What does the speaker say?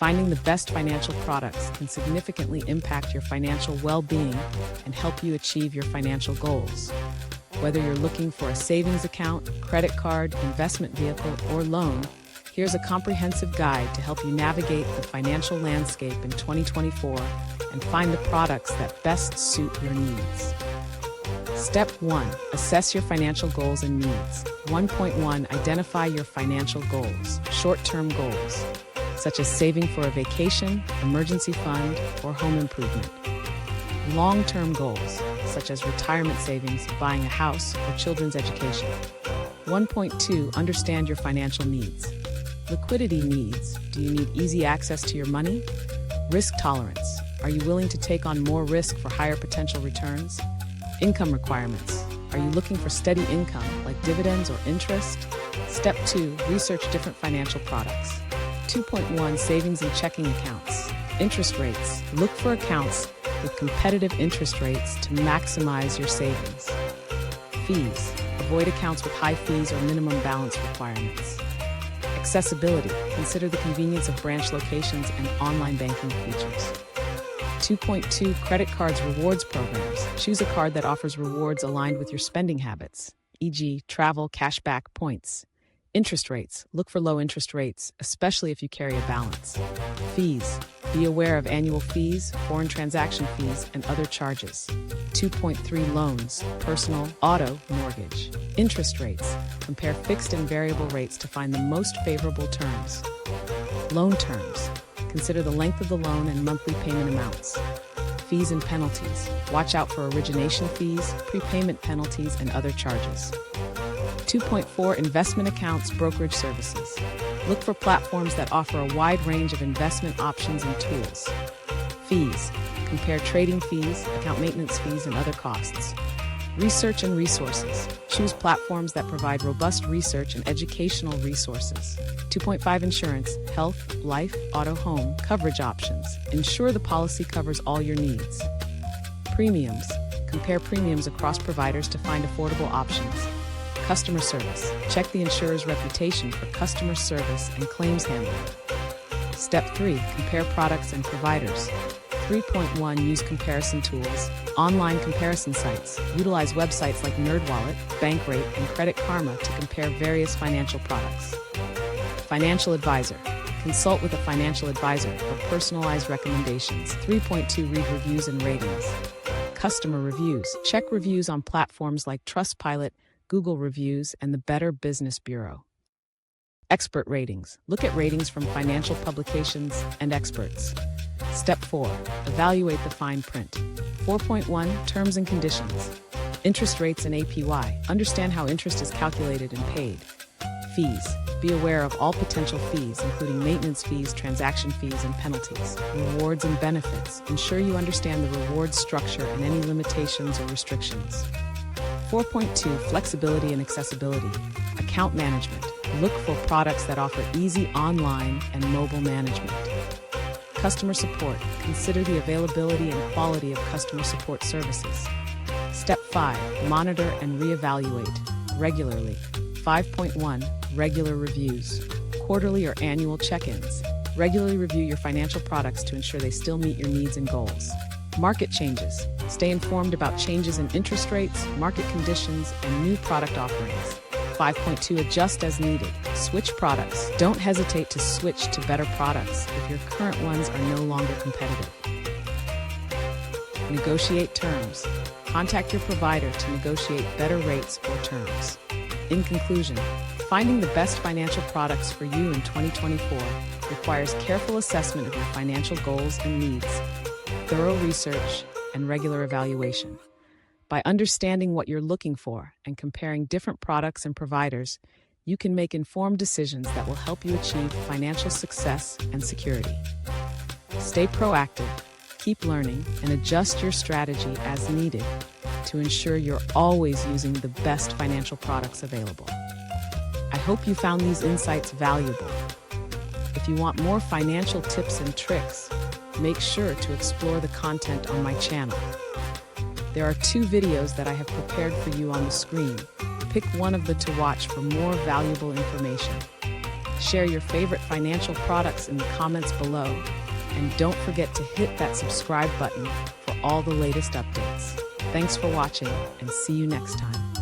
Finding the best financial products can significantly impact your financial well-being and help you achieve your financial goals. Whether you're looking for a savings account, credit card, investment vehicle, or loan, here's a comprehensive guide to help you navigate the financial landscape in 2024 and find the products that best suit your needs. Step 1. Assess your financial goals and needs. 1.1. Identify your financial goals. Short-term goals, such as saving for a vacation, emergency fund, or home improvement. Long-term goals, such as retirement savings, buying a house, or children's education. 1.2. Understand your financial needs. Liquidity needs. Do you need easy access to your money? Risk tolerance. Are you willing to take on more risk for higher potential returns? Income requirements. Are you looking for steady income, like dividends or interest? Step 2. Research different financial products. 2.1. Savings and checking accounts. Interest rates. Look for accounts with competitive interest rates to maximize your savings. Fees. Avoid accounts with high fees or minimum balance requirements. Accessibility. Consider the convenience of branch locations and online banking features. 2.2. Credit cards rewards programs. Choose a card that offers rewards aligned with your spending habits, e.g., travel, cashback, points. Interest rates. Look for low interest rates, especially if you carry a balance. Fees. Be aware of annual fees, foreign transaction fees, and other charges. 2.3. Loans. Personal, auto, mortgage. Interest rates. Compare fixed and variable rates to find the most favorable terms. Loan terms. Consider the length of the loan and monthly payment amounts. Fees and penalties. Watch out for origination fees, prepayment penalties, and other charges. 2.4. Investment accounts, brokerage services. Look for platforms that offer a wide range of investment options and tools. Fees. Compare trading fees, account maintenance fees, and other costs. Research and resources. Choose platforms that provide robust research and educational resources. 2.5. Insurance, health, life, auto, home, coverage options. Ensure the policy covers all your needs. Premiums. Compare premiums across providers to find affordable options. Customer service. Check the insurer's reputation for customer service and claims handling. Step 3. Compare products and providers. 3.1. Use comparison tools. Online comparison sites. Utilize websites like NerdWallet, Bankrate, and Credit Karma to compare various financial products. Financial advisor. Consult with a financial advisor for personalized recommendations. 3.2. Read reviews and ratings. Customer reviews. Check reviews on platforms like Trustpilot, Google Reviews, and the Better Business Bureau. Expert ratings. Look at ratings from financial publications and experts. Step 4. Evaluate the fine print. 4.1. Terms and conditions. Interest rates and APY. Understand how interest is calculated and paid. Fees. Be aware of all potential fees, including maintenance fees, transaction fees, and penalties. Rewards and benefits. Ensure you understand the reward structure and any limitations or restrictions. 4.2. Flexibility and accessibility. Account management. Look for products that offer easy online and mobile management. Customer support. Consider the availability and quality of customer support services. Step 5. Monitor and reevaluate regularly. 5.1. Regular reviews. Quarterly or annual check-ins. Regularly review your financial products to ensure they still meet your needs and goals. Market changes. Stay informed about changes in interest rates, market conditions, and new product offerings. 5.2. Adjust as needed. Switch products. Don't hesitate to switch to better products if your current ones are no longer competitive. Negotiate terms. Contact your provider to negotiate better rates or terms. In conclusion, finding the best financial products for you in 2024 requires careful assessment of your financial goals and needs, thorough research, and regular evaluation. By understanding what you're looking for and comparing different products and providers, you can make informed decisions that will help you achieve financial success and security. Stay proactive, keep learning, and adjust your strategy as needed to ensure you're always using the best financial products available. I hope you found these insights valuable. If you want more financial tips and tricks, make sure to explore the content on my channel. There are 2 videos that I have prepared for you on the screen. Pick one of the to watch for more valuable information. Share your favorite financial products in the comments below. And don't forget to hit that subscribe button for all the latest updates. Thanks for watching and see you next time.